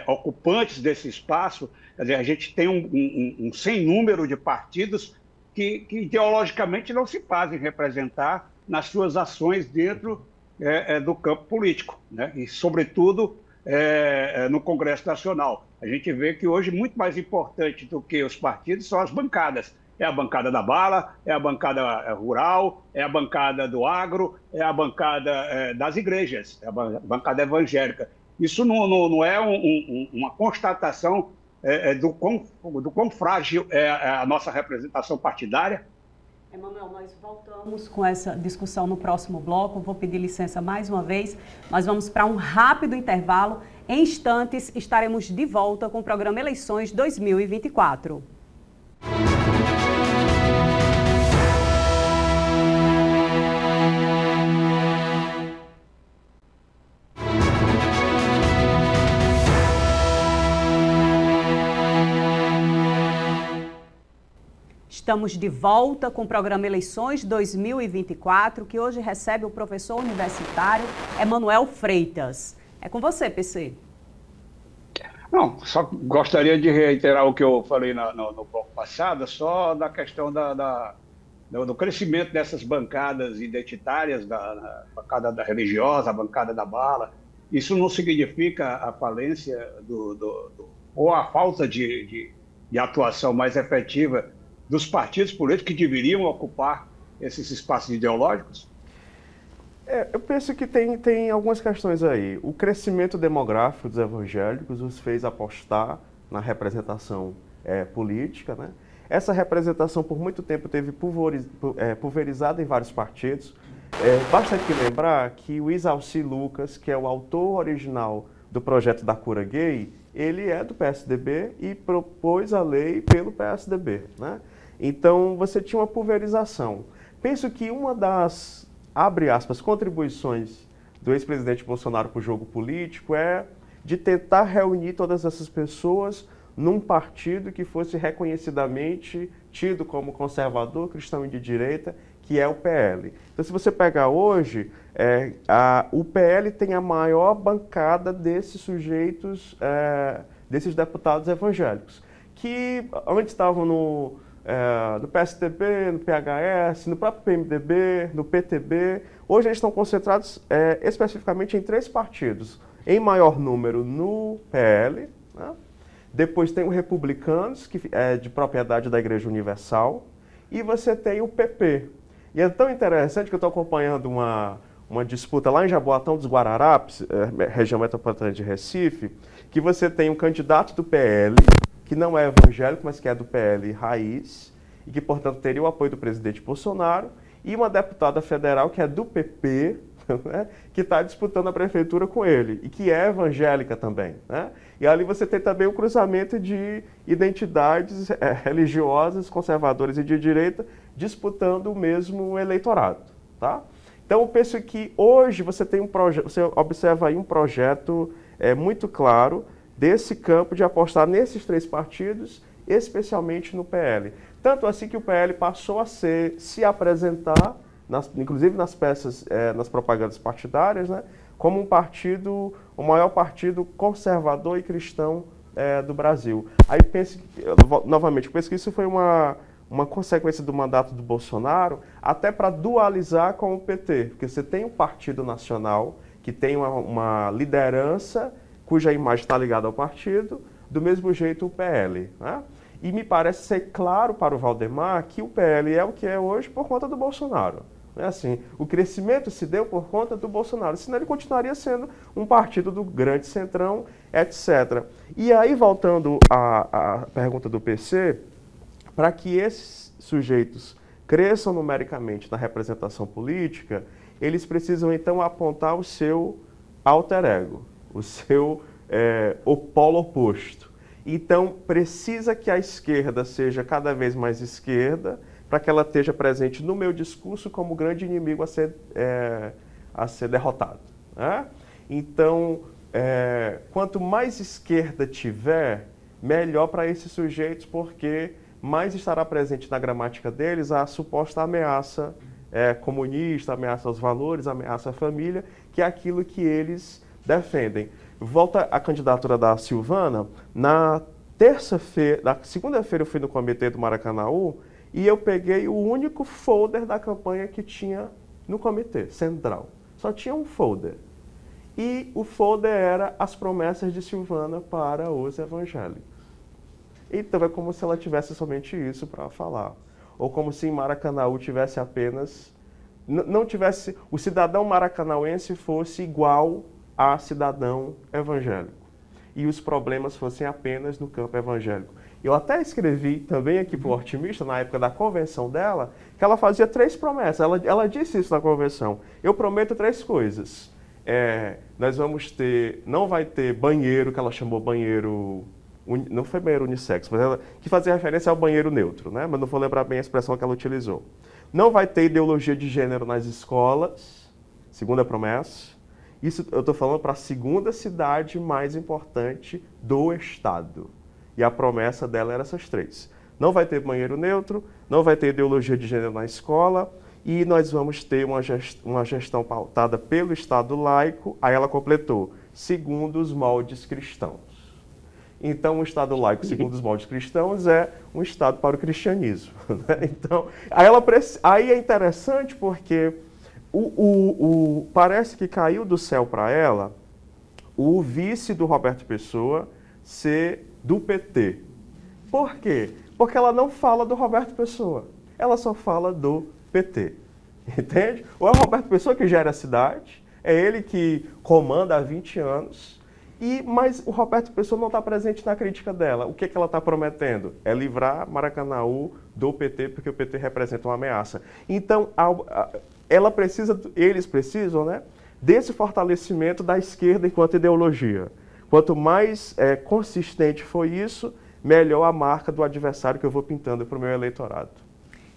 ocupantes desse espaço? Quer dizer, a gente tem um sem número de partidos que ideologicamente não se fazem representar nas suas ações dentro do campo político, né? E, sobretudo, no Congresso Nacional. A gente vê que hoje muito mais importante do que os partidos são as bancadas. É a bancada da bala, é a bancada rural, é a bancada do agro, é a bancada das igrejas, é a bancada evangélica. Isso não é uma constatação do quão frágil é a nossa representação partidária? Emanuel, nós voltamos com essa discussão no próximo bloco. Vou pedir licença mais uma vez. Nós vamos para um rápido intervalo. Em instantes, estaremos de volta com o programa Eleições 2024. Estamos de volta com o programa Eleições 2024, que hoje recebe o professor universitário Emanuel Freitas. É com você, PC. Não, só gostaria de reiterar o que eu falei no bloco passado, só da questão do crescimento dessas bancadas identitárias, da bancada da religiosa, a bancada da bala. Isso não significa a falência ou a falta de atuação mais efetiva dos partidos políticos que deveriam ocupar esses espaços ideológicos? Eu penso que tem algumas questões aí. O crescimento demográfico dos evangélicos os fez apostar na representação política, né? Essa representação por muito tempo teve pulverizada em vários partidos. Basta aqui lembrar que o Isalci Lucas, que é o autor original do projeto da cura gay, ele é do PSDB e propôs a lei pelo PSDB, né? Então você tinha uma pulverização. Penso que uma das, abre aspas, contribuições do ex-presidente Bolsonaro para o jogo político é de tentar reunir todas essas pessoas num partido que fosse reconhecidamente tido como conservador, cristão e de direita, que é o PL. Então, se você pegar hoje, o PL tem a maior bancada desses sujeitos, desses deputados evangélicos, que antes estavam no PSDB, no PHS, no próprio PMDB, no PTB. Hoje eles estão concentrados especificamente em 3 partidos, em maior número no PL, né? Depois tem o Republicanos, que é de propriedade da Igreja Universal, e você tem o PP. E é tão interessante que eu estou acompanhando uma disputa lá em Jaboatão dos Guararapes, região metropolitana de Recife, que você tem um candidato do PL, que não é evangélico, mas que é do PL raiz, e que, portanto, teria o apoio do presidente Bolsonaro, e uma deputada federal que é do PP, né, que está disputando a prefeitura com ele, e que é evangélica também, né? E ali você tem também o cruzamento de identidades religiosas, conservadoras e de direita, disputando o mesmo eleitorado, tá? Então, eu penso que hoje você tem você observa aí um projeto muito claro desse campo de apostar nesses 3 partidos, especialmente no PL. Tanto assim que o PL passou a se apresentar, inclusive nas peças, nas propagandas partidárias, né, como um partido, o maior partido conservador e cristão do Brasil. Aí novamente, penso que isso foi uma consequência do mandato do Bolsonaro, até para dualizar com o PT, porque você tem um partido nacional que tem uma liderança cuja imagem está ligada ao partido, do mesmo jeito o PL, né? E me parece ser claro para o Valdemar que o PL é o que é hoje por conta do Bolsonaro. Assim, o crescimento se deu por conta do Bolsonaro, senão ele continuaria sendo um partido do grande centrão, etc. E aí, voltando à pergunta do PC, para que esses sujeitos cresçam numericamente na representação política, eles precisam então apontar o seu alter ego, o polo oposto. Então, precisa que a esquerda seja cada vez mais esquerda, para que ela esteja presente no meu discurso como grande inimigo a ser derrotado, né? Então, quanto mais esquerda tiver, melhor para esses sujeitos, porque mais estará presente na gramática deles a suposta ameaça comunista, ameaça aos valores, ameaça à família, que é aquilo que eles defendem. Volta à candidatura da Silvana. Na segunda-feira eu fui no comitê do Maracanaú e eu peguei o único folder da campanha que tinha no comitê central. Só tinha um folder. E o folder era as promessas de Silvana para os evangélicos. Então é como se ela tivesse somente isso para falar. Ou como se em Maracanaú tivesse apenas... não tivesse... o cidadão maracanauense fosse igual a cidadão evangélico. E os problemas fossem apenas no campo evangélico. Eu até escrevi também aqui para o Otimista, na época da convenção dela, que ela fazia 3 promessas. Ela disse isso na convenção. Eu prometo 3 coisas. Nós vamos ter... não vai ter banheiro, que ela chamou banheiro... não foi banheiro unissex, mas ela que fazia referência ao banheiro neutro, né? Mas não vou lembrar bem a expressão que ela utilizou. Não vai ter ideologia de gênero nas escolas, segunda promessa. Isso eu estou falando para a segunda cidade mais importante do estado. E a promessa dela era essas 3. Não vai ter banheiro neutro, não vai ter ideologia de gênero na escola e nós vamos ter uma gestão pautada pelo Estado laico. Aí ela completou, segundo os moldes cristãos. Então, um Estado laico, segundo os moldes cristãos, é um Estado para o cristianismo. Né? Então, aí é interessante porque parece que caiu do céu para ela o vice do Roberto Pessoa ser do PT. Por quê? Porque ela não fala do Roberto Pessoa, ela só fala do PT. Entende? Ou é o Roberto Pessoa que gera a cidade, é ele que comanda há 20 anos, mas o Roberto Pessoa não está presente na crítica dela. O que ela está prometendo? É livrar Maracanaú do PT, porque o PT representa uma ameaça. Então, eles precisam, né, desse fortalecimento da esquerda enquanto ideologia. Quanto mais consistente for isso, melhor a marca do adversário que eu vou pintando para o meu eleitorado.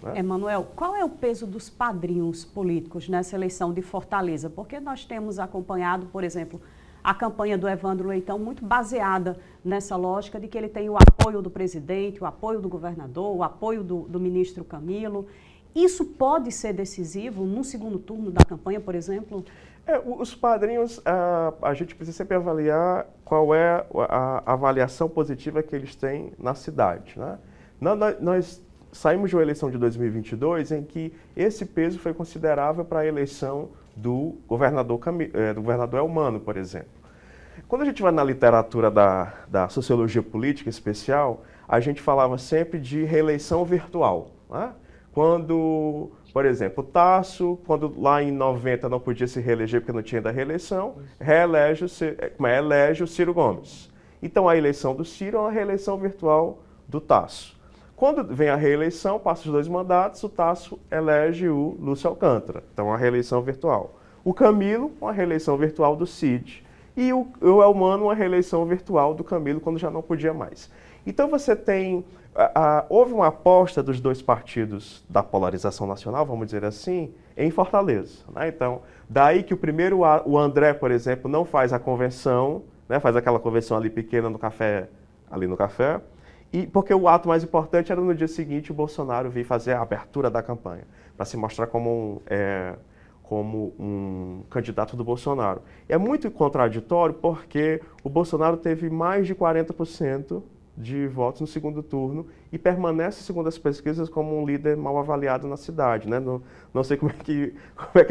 Né? Emanuel, qual é o peso dos padrinhos políticos nessa eleição de Fortaleza? Porque nós temos acompanhado, por exemplo, a campanha do Evandro Leitão muito baseada nessa lógica de que ele tem o apoio do presidente, o apoio do governador, o apoio do ministro Camilo. Isso pode ser decisivo no segundo turno da campanha, por exemplo? Os padrinhos, a gente precisa sempre avaliar qual é a avaliação positiva que eles têm na cidade. Né? Nós saímos de uma eleição de 2022 em que esse peso foi considerável para a eleição do governador Elmano, por exemplo. Quando a gente vai na literatura da sociologia política especial, a gente falava sempre de reeleição virtual. Né? Quando, por exemplo, Tasso, quando lá em 90 não podia se reeleger porque não tinha da reeleição, elege o Ciro Gomes. Então a eleição do Ciro é uma reeleição virtual do Tasso. Quando vem a reeleição, passa os 2 mandatos, o Tasso elege o Lúcio Alcântara. Então, a reeleição virtual. O Camilo, uma reeleição virtual do Cid. E o Elmano, uma reeleição virtual do Camilo, quando já não podia mais. Então, você tem... houve uma aposta dos 2 partidos da polarização nacional, vamos dizer assim, em Fortaleza. Né? Então, daí que o André, por exemplo, não faz a convenção, né? Faz aquela convenção ali pequena no café, porque o ato mais importante era no dia seguinte o Bolsonaro vir fazer a abertura da campanha, para se mostrar como um candidato do Bolsonaro. É muito contraditório porque o Bolsonaro teve mais de 40% de votos no segundo turno e permanece, segundo as pesquisas, como um líder mal avaliado na cidade. Né? Não sei como é que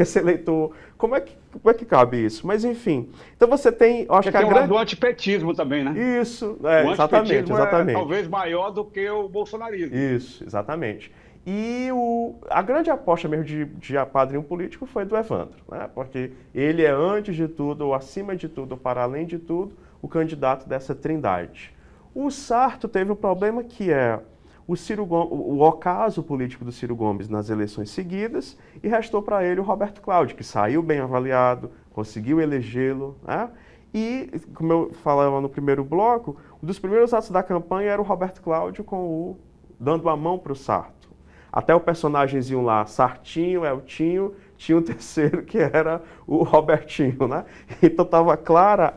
esse eleitor... Como é que cabe isso? Mas, enfim. Então, você tem... Acho que tem lado do antipetismo também, né? Isso, o antipetismo exatamente. É talvez maior do que o bolsonarismo. Isso, exatamente. E a grande aposta mesmo de padrinho político foi do Evandro, né? Porque ele é, antes de tudo, ou acima de tudo, ou para além de tudo, o candidato dessa trindade. O Sarto teve um problema que é o ocaso político do Ciro Gomes nas eleições seguidas e restou para ele o Roberto Cláudio, que saiu bem avaliado, conseguiu elegê-lo. Né? E, como eu falava no primeiro bloco, um dos primeiros atos da campanha era o Roberto Cláudio dando a mão para o Sarto. Até o personagemzinho lá, Sartinho, Eltinho, tinha um terceiro que era o Robertinho. Né? Então estava clara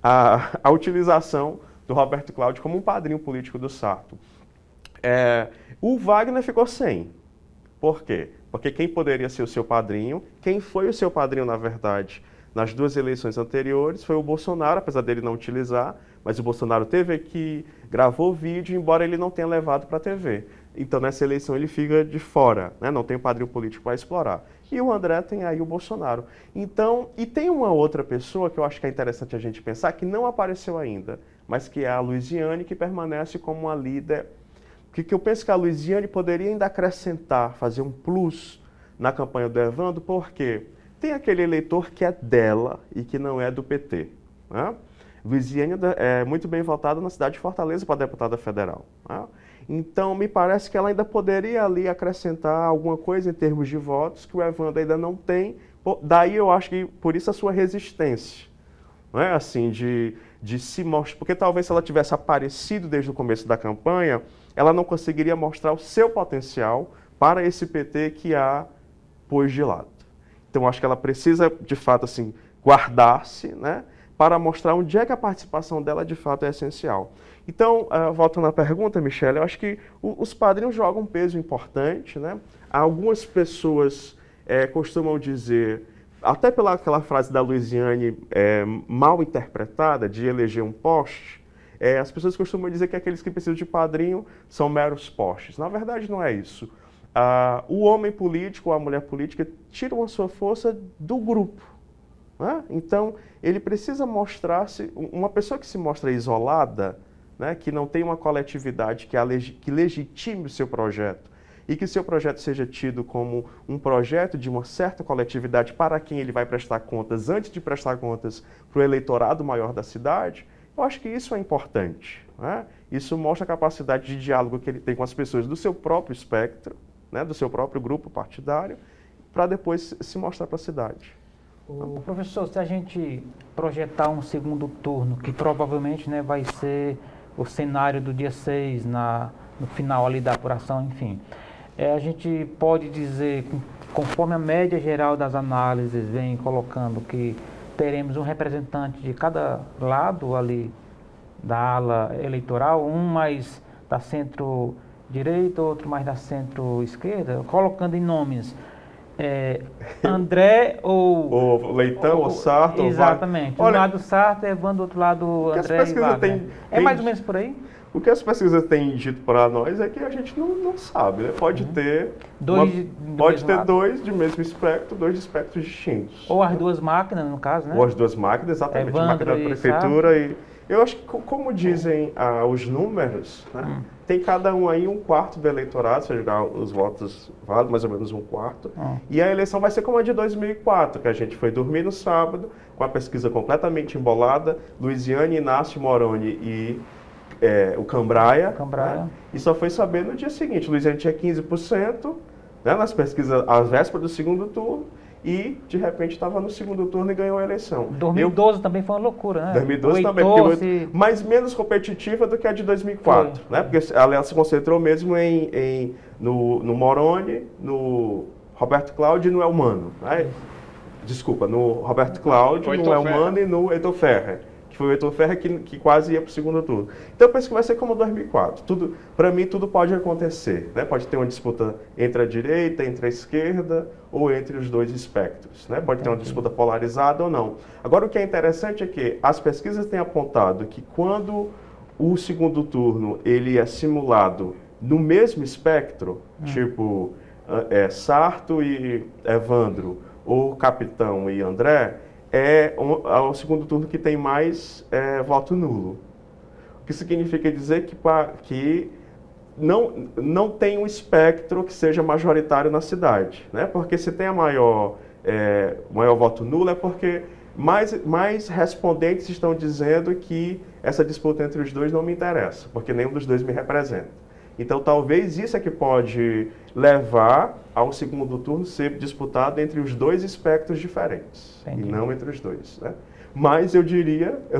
a utilização do Roberto Cláudio como um padrinho político do Sarto. O Wagner ficou sem. Por quê? Porque quem poderia ser o seu padrinho, quem foi o seu padrinho, na verdade, nas 2 eleições anteriores, foi o Bolsonaro, apesar dele não utilizar, mas o Bolsonaro teve aqui, gravou vídeo, embora ele não tenha levado para a TV. Então, nessa eleição, ele fica de fora, né? Não tem um padrinho político para explorar. E o André tem aí o Bolsonaro. Então, e tem uma outra pessoa que eu acho que é interessante a gente pensar, que não apareceu ainda, mas que é a Luiziane, que permanece como uma líder. Que eu penso que a Luiziane poderia ainda acrescentar, fazer um plus na campanha do Evandro, porque tem aquele eleitor que é dela e que não é do PT. Né? Luiziane é muito bem votada na cidade de Fortaleza para deputada federal. Né? Então, me parece que ela ainda poderia ali acrescentar alguma coisa em termos de votos que o Evandro ainda não tem. Daí eu acho que, por isso, a sua resistência. Não é assim, de se mostrar, porque talvez se ela tivesse aparecido desde o começo da campanha, ela não conseguiria mostrar o seu potencial para esse PT que a pôs de lado. Então, acho que ela precisa, de fato, assim, guardar-se, né, para mostrar onde é que a participação dela, de fato, é essencial. Então, voltando à pergunta, Michele, eu acho que os padrinhos jogam um peso importante. Né? Algumas pessoas costumam dizer, até pela aquela frase da Luiziane mal interpretada, de eleger um poste, As pessoas costumam dizer que aqueles que precisam de padrinho são meros postes. Na verdade, não é isso. O homem político ou a mulher política tiram a sua força do grupo. Né? Então, ele precisa mostrar-se, uma pessoa que se mostra isolada, né, que não tem uma coletividade que legitime o seu projeto, e que o seu projeto seja tido como um projeto de uma certa coletividade para quem ele vai prestar contas antes de prestar contas para o eleitorado maior da cidade, eu acho que isso é importante. Né? Isso mostra a capacidade de diálogo que ele tem com as pessoas do seu próprio espectro, né, do seu próprio grupo partidário, para depois se mostrar para a cidade. Professor, se a gente projetar um segundo turno, que provavelmente, né, vai ser o cenário do dia 6, no final ali da apuração, enfim, a gente pode dizer, conforme a média geral das análises vem colocando, que teremos um representante de cada lado ali da ala eleitoral, um mais da centro-direita, outro mais da centro-esquerda, colocando em nomes André ou Leitão, ou Sarto. Exatamente. Olha, um lado Sarto, Evandro, do outro lado André e Wagner. É mais ou menos por aí? O que as pesquisas têm dito para nós é que a gente não sabe, né? Pode ter dois de mesmo espectro, dois de espectros distintos. Ou as duas máquinas, no caso, né? Ou as duas máquinas, exatamente. A máquina da prefeitura e... Eu acho que, como dizem os números, né? Tem cada um aí um quarto do eleitorado, se jogar os votos válidos, mais ou menos um quarto. E a eleição vai ser como a de 2004, que a gente foi dormir no sábado, com a pesquisa completamente embolada, Luiziane, Inácio Moroni e o Cambraia. Né? E só foi saber no dia seguinte. Luiziane tinha 15%, né, nas pesquisas às vésperas do segundo turno, e de repente estava no segundo turno e ganhou a eleição. 2012 também foi uma loucura, né? 2012 também, mas menos competitiva do que a de 2004, né? Porque ela se concentrou mesmo no Moroni, no Roberto Cláudio e no Elmano. Né? Desculpa, no Roberto Cláudio, no Elmano e no Heitor Ferrer. Foi o Heitor Ferrer que quase ia para o segundo turno. Então eu penso que vai ser como 2004. Para mim, tudo pode acontecer. Né? Pode ter uma disputa entre a direita, entre a esquerda, ou entre os dois espectros. Né? Pode ter uma disputa polarizada ou não. Agora, o que é interessante é que as pesquisas têm apontado que quando o segundo turno ele é simulado no mesmo espectro, tipo Sarto e Evandro, ou Capitão e André, é o segundo turno que tem mais voto nulo. O que significa dizer que não tem um espectro que seja majoritário na cidade. Né? Porque se tem maior voto nulo é porque mais respondentes estão dizendo que essa disputa entre os dois não me interessa, porque nenhum dos dois me representa. Então, talvez isso é que pode levar ao segundo turno ser disputado entre os dois espectros diferentes. Entendi. E não entre os dois. Né? Mas eu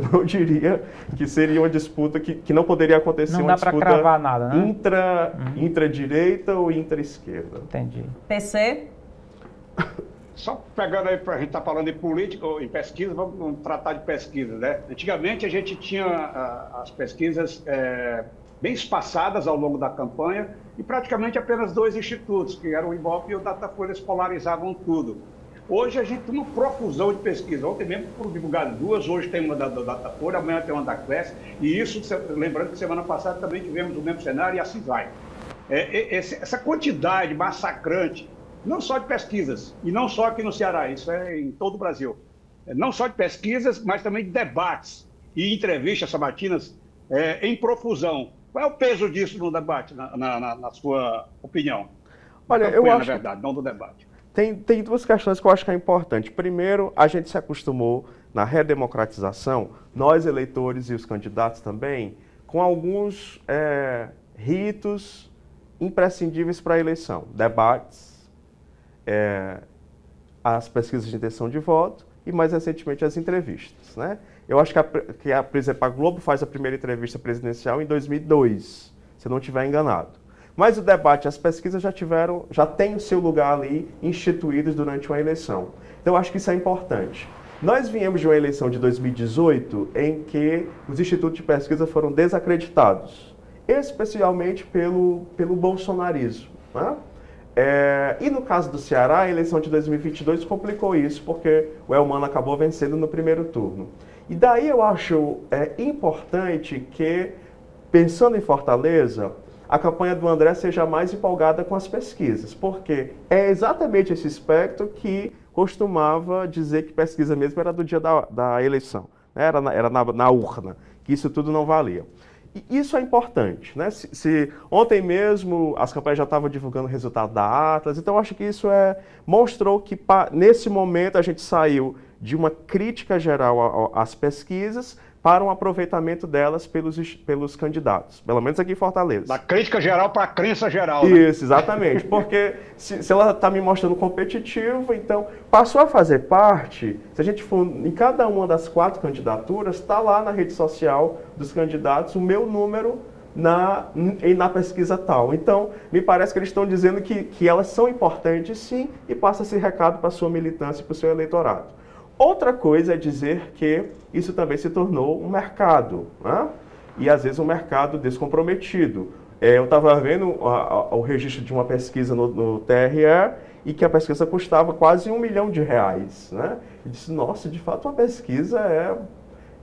não diria que seria uma disputa que não poderia acontecer, não uma dá disputa cravar nada, né? intra-direita ou intra-esquerda. Entendi. PC? Só pegando aí, para a gente estar falando de política ou em pesquisa, vamos tratar de pesquisa, né? Antigamente a gente tinha as pesquisas bem espaçadas ao longo da campanha e praticamente apenas dois institutos, que eram o Ibope e o Datafolha, polarizavam tudo. Hoje a gente tem uma profusão de pesquisa. Ontem mesmo foram divulgadas duas, hoje tem uma da Datafolha, amanhã tem uma da Class, e isso, lembrando que semana passada também tivemos o mesmo cenário e assim vai. Essa quantidade massacrante, não só de pesquisas, e não só aqui no Ceará, isso é em todo o Brasil, não só de pesquisas, mas também de debates e entrevistas sabatinas em profusão. Qual é o peso disso no debate, na sua opinião? Olha, campanha, eu acho, na verdade, não do debate. Tem duas questões que eu acho que é importante. Primeiro, a gente se acostumou na redemocratização, nós eleitores e os candidatos também, com alguns ritos imprescindíveis para a eleição. Debates, as pesquisas de intenção de voto e, mais recentemente, as entrevistas. Né? Eu acho que por exemplo, a Globo faz a primeira entrevista presidencial em 2002, se eu não estiver enganado. Mas o debate e as pesquisas já têm o seu lugar ali instituídos durante uma eleição. Então, eu acho que isso é importante. Nós viemos de uma eleição de 2018 em que os institutos de pesquisa foram desacreditados, especialmente pelo bolsonarismo. Né? E no caso do Ceará, a eleição de 2022 complicou isso, porque o Elmano acabou vencendo no primeiro turno. E daí eu acho importante que, pensando em Fortaleza, a campanha do André seja mais empolgada com as pesquisas, porque é exatamente esse aspecto que costumava dizer que pesquisa mesmo era do dia da eleição, né? Era na urna, que isso tudo não valia. E isso é importante, né? Ontem mesmo as campanhas já estavam divulgando o resultado da Atlas, então eu acho que isso mostrou que nesse momento a gente saiu de uma crítica geral às pesquisas para um aproveitamento delas pelos candidatos, pelo menos aqui em Fortaleza. Da crítica geral para a crença geral. Né? Isso, exatamente, porque se ela está me mostrando competitivo, então passou a fazer parte, se a gente for em cada uma das 4 candidaturas, está lá na rede social dos candidatos o meu número na pesquisa tal. Então, me parece que eles estão dizendo que elas são importantes sim, e passa esse recado para a sua militância e para o seu eleitorado. Outra coisa é dizer que isso também se tornou um mercado, né? E às vezes um mercado descomprometido. Eu estava vendo o registro de uma pesquisa no TRE e que a pesquisa custava quase R$1 milhão, né? E disse, nossa, de fato uma pesquisa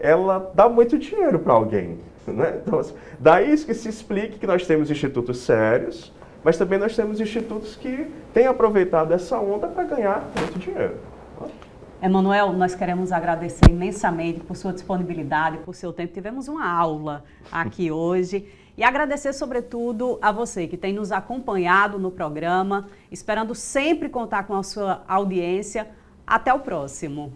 ela dá muito dinheiro para alguém, né? Então, daí que se explique que nós temos institutos sérios, mas também nós temos institutos que têm aproveitado essa onda para ganhar muito dinheiro. Emanuel, nós queremos agradecer imensamente por sua disponibilidade, por seu tempo. Tivemos uma aula aqui hoje. E agradecer, sobretudo, a você que tem nos acompanhado no programa, esperando sempre contar com a sua audiência. Até o próximo.